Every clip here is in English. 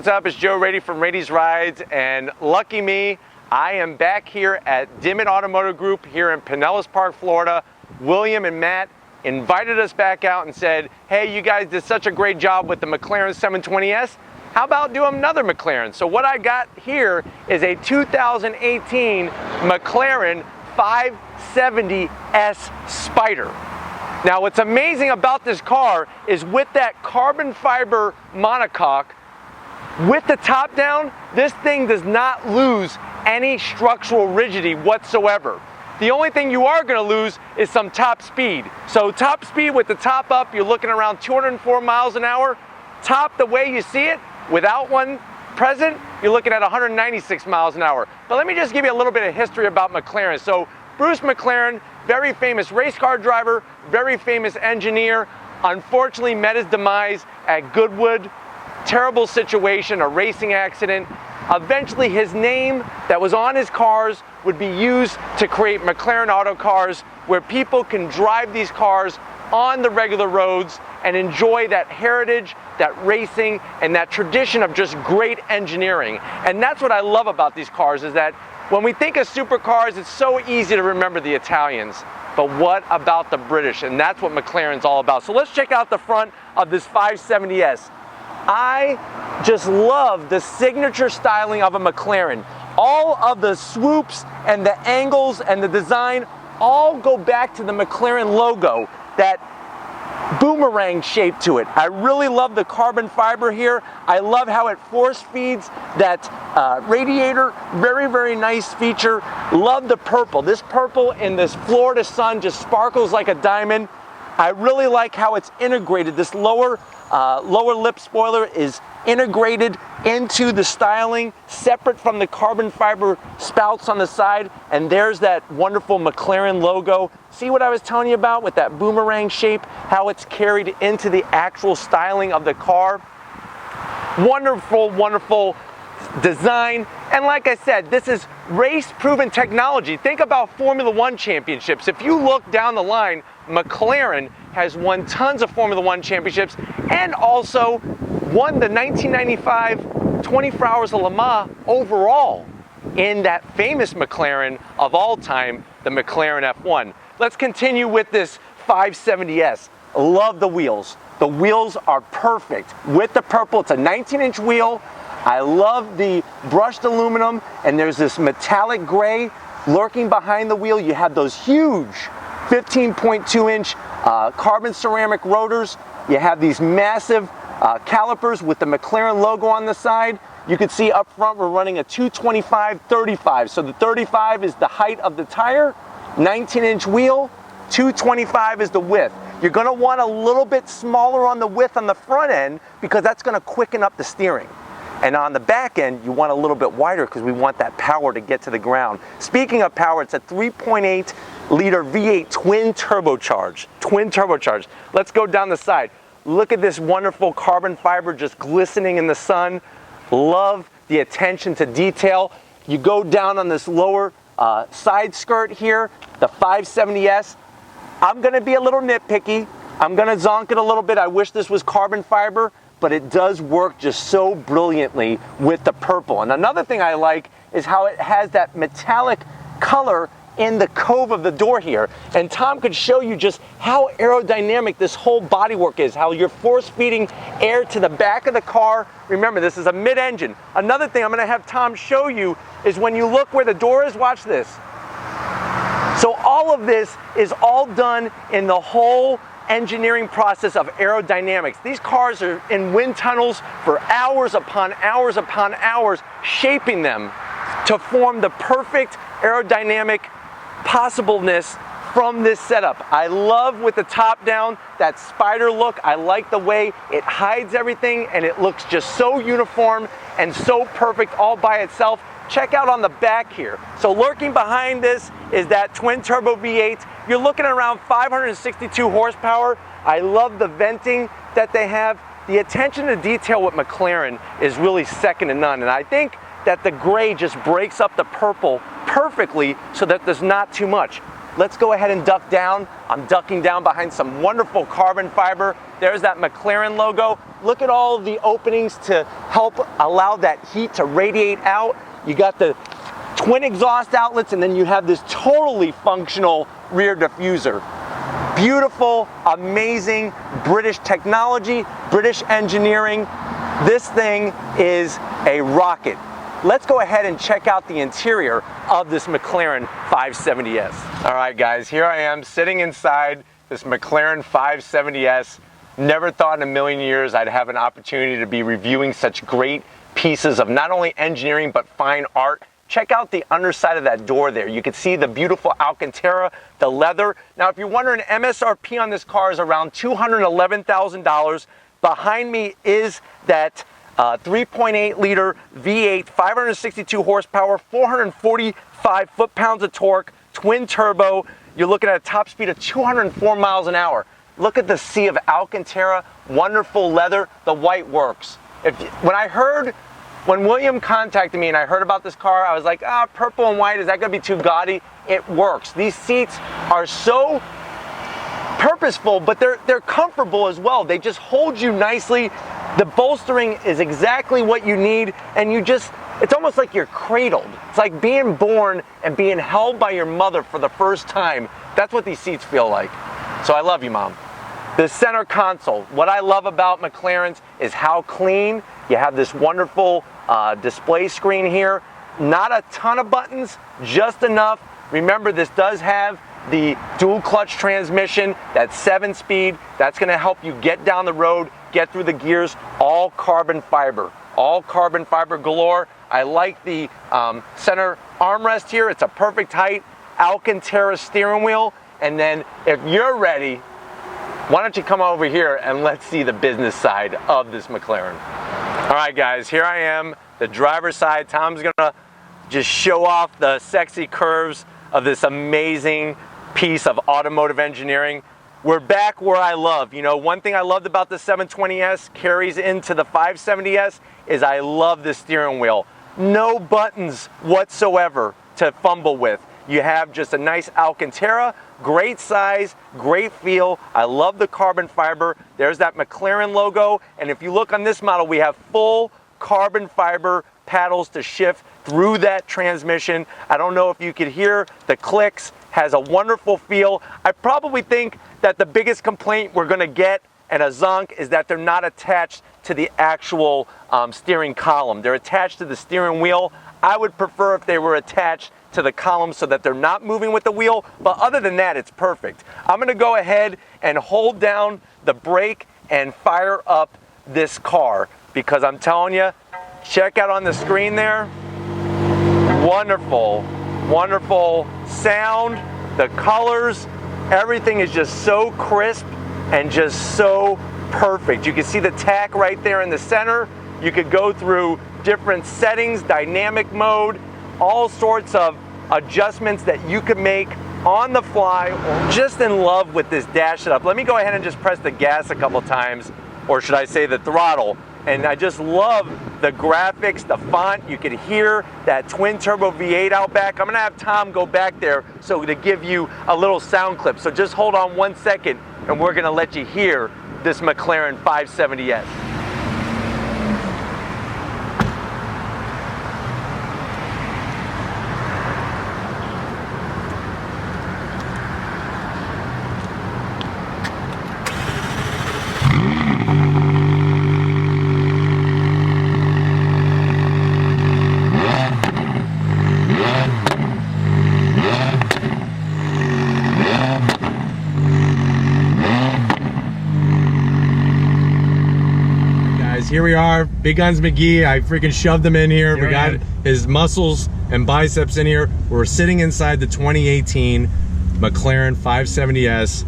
what's up? It's Joe Rady from Rady's Rides, and lucky me, I am back here at Dimmitt Automotive Group here in Pinellas Park, Florida. William and Matt invited us back out and said, hey, you guys did such a great job with the McLaren 720S. How about doing another McLaren? So what I got here is a 2018 McLaren 570S Spider. Now what's amazing about this car is with that carbon fiber monocoque, with the top down, this thing does not lose any structural rigidity whatsoever. The only thing you are going to lose is some top speed. So top speed with the top up, you're looking around 204 miles an hour. Top the way you see it, without one present, you're looking at 196 miles an hour. But let me just give you a little bit of history about McLaren. So Bruce McLaren, very famous race car driver, very famous engineer, unfortunately met his demise at Goodwood. Terrible situation, a racing accident. Eventually his name that was on his cars would be used to create McLaren Auto Cars, where people can drive these cars on the regular roads and enjoy that heritage, that racing, and that tradition of just great engineering. And that's what I love about these cars, is that when we think of supercars, it's so easy to remember the Italians, but what about the British? And that's what McLaren's all about. So let's check out the front of this 570S. I just love the signature styling of a McLaren. All of the swoops and the angles and the design all go back to the McLaren logo, that boomerang shape to it. I really love the carbon fiber here. I love how it force feeds that radiator. Very, very nice feature. Love the purple. This purple in this Florida sun just sparkles like a diamond. I really like how it's integrated. This lower lip spoiler is integrated into the styling, separate from the carbon fiber spouts on the side, and there's that wonderful McLaren logo. See what I was telling you about with that boomerang shape, how it's carried into the actual styling of the car. Wonderful, wonderful design. And like I said, this is race-proven technology. Think about Formula One championships. If you look down the line, McLaren has won tons of Formula One championships and also won the 1995 24 Hours of Le Mans overall in that famous McLaren of all time, the McLaren F1. Let's continue with this 570S. Love the wheels. The wheels are perfect. With the purple, it's a 19-inch wheel. I love the brushed aluminum, and there's this metallic gray lurking behind the wheel. You have those huge 15.2-inch carbon ceramic rotors. You have these massive calipers with the McLaren logo on the side. You can see up front we're running a 225/35. So the 35 is the height of the tire, 19-inch wheel, 225 is the width. You're going to want a little bit smaller on the width on the front end because that's going to quicken up the steering. And on the back end, you want a little bit wider because we want that power to get to the ground. Speaking of power, it's a 3.8 liter V8 twin turbocharged. Let's go down the side. Look at this wonderful carbon fiber just glistening in the sun. Love the attention to detail. You go down on this lower side skirt here, the 570S. I'm gonna be a little nitpicky. I'm gonna zonk it a little bit. I wish this was carbon fiber, but it does work just so brilliantly with the purple. And another thing I like is how it has that metallic color in the cove of the door here. And Tom could show you just how aerodynamic this whole bodywork is, how you're force feeding air to the back of the car. Remember, this is a mid-engine. Another thing I'm gonna have Tom show you is when you look where the door is, watch this. So all of this is all done in the whole engineering process of aerodynamics. These cars are in wind tunnels for hours upon hours upon hours, shaping them to form the perfect aerodynamic possibleness from this setup. I love with the top down, that spider look. I like the way it hides everything and it looks just so uniform and so perfect all by itself. Check out on the back here. So lurking behind this is that twin turbo V8. You're looking at around 562 horsepower. I love the venting that they have. The attention to detail with McLaren is really second to none. And I think that the gray just breaks up the purple perfectly so that there's not too much. let's go ahead and duck down. I'm ducking down behind some wonderful carbon fiber. There's that McLaren logo. Look at all the openings to help allow that heat to radiate out. You got the twin exhaust outlets, and then you have this totally functional rear diffuser. Beautiful, amazing British technology, British engineering. This thing is a rocket. Let's go ahead and check out the interior of this McLaren 570S. All right, guys, here I am sitting inside this McLaren 570S. Never thought in a million years I'd have an opportunity to be reviewing such great pieces of not only engineering but fine art. Check out the underside of that door there. You can see the beautiful Alcantara, the leather. Now, if you're wondering, MSRP on this car is around $211,000. Behind me is that 3.8 liter V8, 562 horsepower, 445 foot-pounds of torque, twin turbo. You're looking at a top speed of 204 miles an hour. Look at the sea of Alcantara, wonderful leather. The white works. When William contacted me and I heard about this car, I was like, purple and white, is that gonna be too gaudy? It works. These seats are so purposeful, but they're comfortable as well. They just hold you nicely. The bolstering is exactly what you need, and it's almost like you're cradled. It's like being born and being held by your mother for the first time. That's what these seats feel like. So I love you, Mom. The center console. What I love about McLaren's is how clean. You have this wonderful display screen here. Not a ton of buttons, just enough. Remember, this does have the dual clutch transmission, that 7-speed. That's gonna help you get down the road, get through the gears, all carbon fiber. All carbon fiber galore. I like the center armrest here. It's a perfect height. Alcantara steering wheel. And then if you're ready, why don't you come over here and let's see the business side of this McLaren. All right, guys, here I am, the driver's side. Tom's gonna just show off the sexy curves of this amazing piece of automotive engineering. We're back where I love. You know, one thing I loved about the 720S carries into the 570S is I love the steering wheel. No buttons whatsoever to fumble with. You have just a nice Alcantara, great size, great feel. I love the carbon fiber. There's that McLaren logo. And if you look on this model, we have full carbon fiber paddles to shift through that transmission. I don't know if you could hear the clicks. Has a wonderful feel. I probably think that the biggest complaint we're gonna get and a zonk is that they're not attached to the actual steering column. They're attached to the steering wheel. I would prefer if they were attached to the column so that they're not moving with the wheel, but other than that, it's perfect. I'm gonna go ahead and hold down the brake and fire up this car because I'm telling you, check out on the screen there, wonderful, wonderful sound, the colors, everything is just so crisp and just so perfect. You can see the tack right there in the center. You could go through different settings, dynamic mode, all sorts of adjustments that you could make on the fly. Just in love with this dash setup. Let me go ahead and just press the gas a couple times, or should I say the throttle. And I just love the graphics, the font. You could hear that twin turbo V8 out back. I'm gonna have Tom go back there so to give you a little sound clip. So just hold on 1 second and we're gonna let you hear this McLaren 570S. Here we are, Big Guns McGee. I freaking shoved him in here. We got his muscles and biceps in here. We're sitting inside the 2018 McLaren 570S.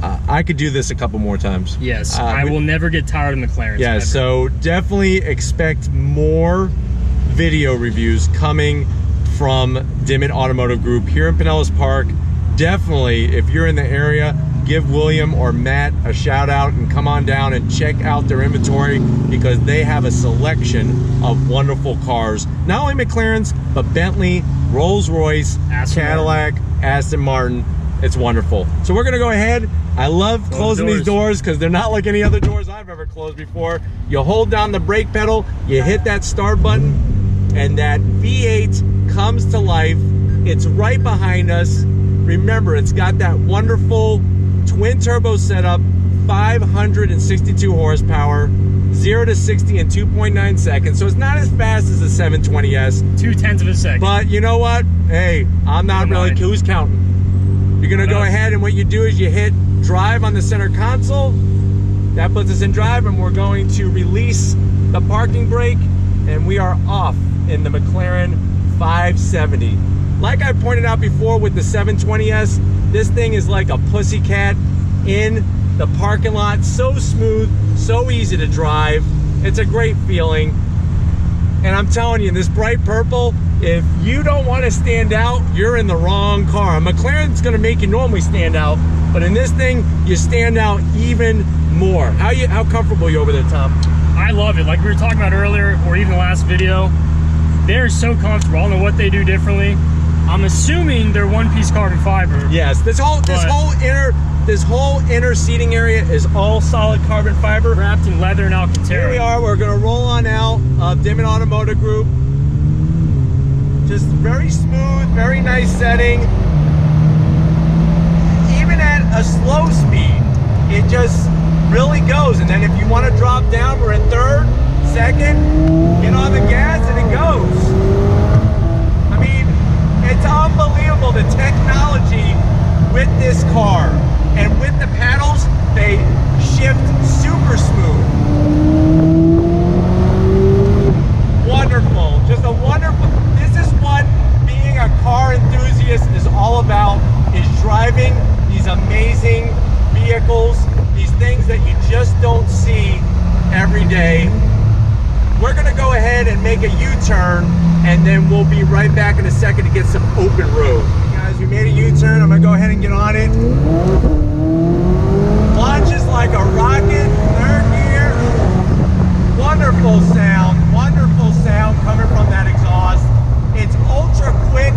I could do this a couple more times. Yes, I will never get tired of McLaren. Yeah, so definitely expect more video reviews coming from Dimmitt Automotive Group here in Pinellas Park. Definitely, if you're in the area, give William or Matt a shout out and come on down and check out their inventory because they have a selection of wonderful cars. Not only McLarens, but Bentley, Rolls-Royce, Cadillac, Aston Martin. It's wonderful. So we're gonna go ahead. I love closing these doors because they're not like any other doors I've ever closed before. You hold down the brake pedal, you hit that start button, and that V8 comes to life. It's right behind us. Remember, it's got that wonderful twin turbo setup, 562 horsepower, 0 to 60 in 2.9 seconds. So it's not as fast as the 720S. 0.2 of a second. But you know what? Hey, I'm not really, who's counting? You're gonna go ahead, and what you do is you hit drive on the center console. That puts us in drive, and we're going to release the parking brake, and we are off in the McLaren 570. Like I pointed out before with the 720S, this thing is like a pussycat in the parking lot. So smooth, so easy to drive. It's a great feeling. And I'm telling you, in this bright purple, if you don't want to stand out, you're in the wrong car. A McLaren's gonna make you normally stand out, but in this thing, you stand out even more. How comfortable are you over there, Tom? I love it. Like we were talking about earlier, or even the last video, they're so comfortable. I don't know what they do differently. I'm assuming they're one-piece carbon fiber. Yes, this whole inner seating area is all solid carbon fiber, Wrapped in leather and Alcantara. Here we are. We're going to roll on out of Dimmitt Automotive Group. Just very smooth, very nice setting. Even at a slow speed, it just really goes. And then if you want to drop down, we're in third, second, get on the gas, and it goes. I mean, it's unbelievable, the technology with this car. And with the pedals, they shift super smooth. Wonderful, just a wonderful, this is what being a car enthusiast is all about, is driving these amazing vehicles, these things that you just don't see every day. We're gonna go ahead and make a U-turn, and then we'll be right back in a second to get some open road. Guys, we made a U-turn. I'm gonna go ahead and get on it. Launches like a rocket, third gear. Wonderful sound coming from that exhaust. It's ultra quick,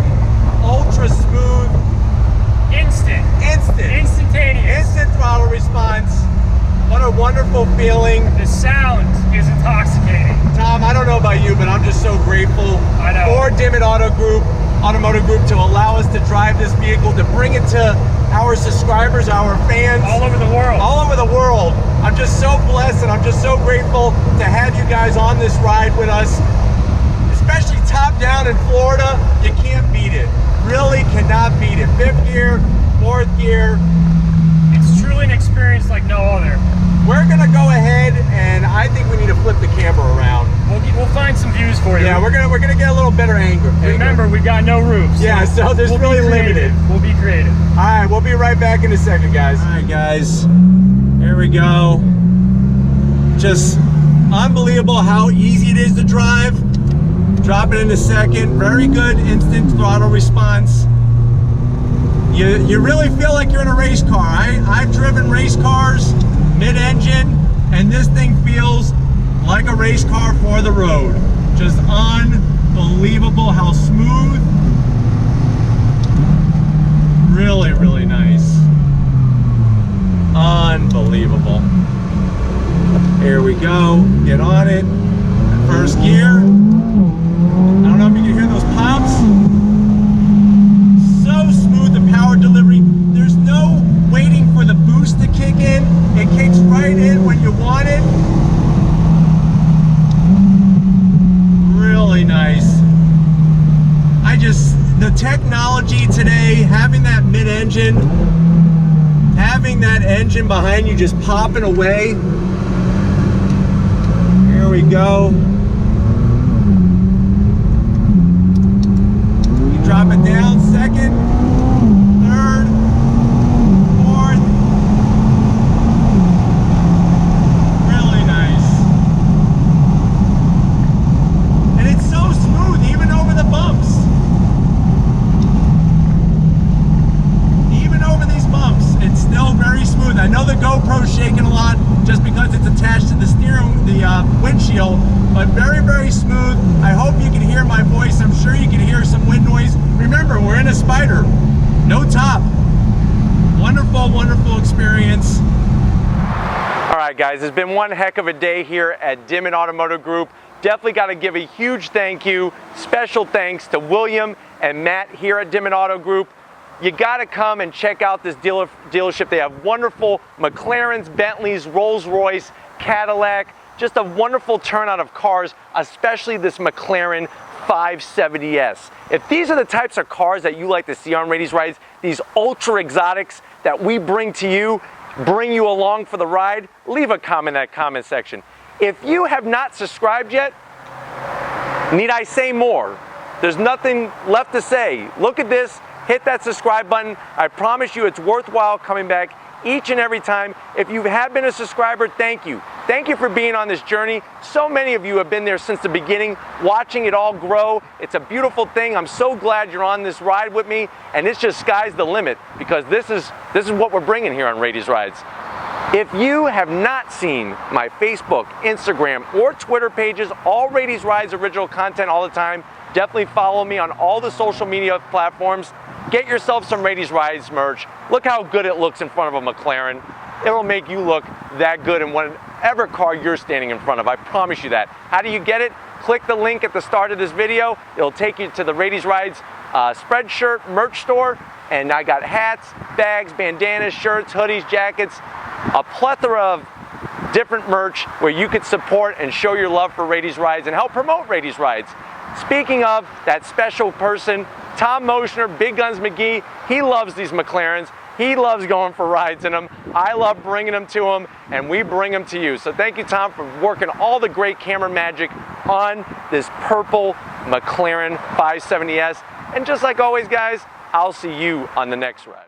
ultra smooth. Instantaneous. Instant throttle response. What a wonderful feeling. The sound is intoxicating. Tom, I don't know about you, but I'm just so grateful I know. for Dimmitt Automotive Group to allow us to drive this vehicle, to bring it to our subscribers, our fans. All over the world. All over the world. I'm just so blessed, and I'm just so grateful to have you guys on this ride with us. Especially top down in Florida, you can't beat it. Really cannot beat it. Fifth gear, fourth gear. It's truly an experience like no other. We're gonna go ahead, and I think we need to flip the camera around. We'll find some views for you. Yeah, we're gonna get a little better angle. Remember, we've got no roofs. Yeah, so there's really limited. We'll be creative. All right, we'll be right back in a second, guys. All right, guys, here we go. Just unbelievable how easy it is to drive. Drop it in a second. Very good instant throttle response. You really feel like you're in a race car. I've driven race cars, mid-engine, and this thing feels like a race car for the road. Just unbelievable how smooth. Really, really nice. Unbelievable. Here we go. Get on it. First gear. I don't know if you can hear those pops. So smooth, the power delivery. There's no waiting for the boost to kick in. It kicks right in when you want it. Really nice. The technology today, having that mid-engine, having that engine behind you just popping away. Here we go. You drop it down, second, third, fourth. Really nice. And it's so smooth, even over the bumps. Even over these bumps, it's still very smooth. I know the GoPro's shaking a lot just because it's attached to the steering, the windshield, but no top. Wonderful, wonderful experience. All right, guys, it's been one heck of a day here at Dimmitt Automotive Group. Definitely got to give a huge thank you, special thanks to William and Matt here at Dimmitt Auto Group. You got to come and check out this dealership. They have wonderful McLarens, Bentleys, Rolls-Royce, Cadillac, just a wonderful turnout of cars, especially this McLaren 570S. If these are the types of cars that you like to see on Rady's Rides, these ultra exotics that we bring to you, bring you along for the ride, leave a comment in that comment section. If you have not subscribed yet, need I say more? There's nothing left to say. Look at this, hit that subscribe button. I promise you it's worthwhile coming back each and every time. If you have been a subscriber, thank you. Thank you for being on this journey. So many of you have been there since the beginning, watching it all grow. It's a beautiful thing. I'm so glad you're on this ride with me, and it's just sky's the limit, because this is what we're bringing here on Rady's Rides. If you have not seen my Facebook, Instagram, or Twitter pages, all Rady's Rides original content all the time, definitely follow me on all the social media platforms. Get yourself some Rady's Rides merch. Look how good it looks in front of a McLaren. It'll make you look that good in whatever car you're standing in front of. I promise you that. How do you get it? Click the link at the start of this video. It'll take you to the Rady's Rides Spreadshirt merch store. And I got hats, bags, bandanas, shirts, hoodies, jackets, a plethora of different merch where you could support and show your love for Rady's Rides and help promote Rady's Rides. Speaking of that special person, Tom Moschner, Big Guns McGee, he loves these McLarens. He loves going for rides in them. I love bringing them to him, and we bring them to you. So thank you, Tom, for working all the great camera magic on this purple McLaren 570S. And just like always, guys, I'll see you on the next ride.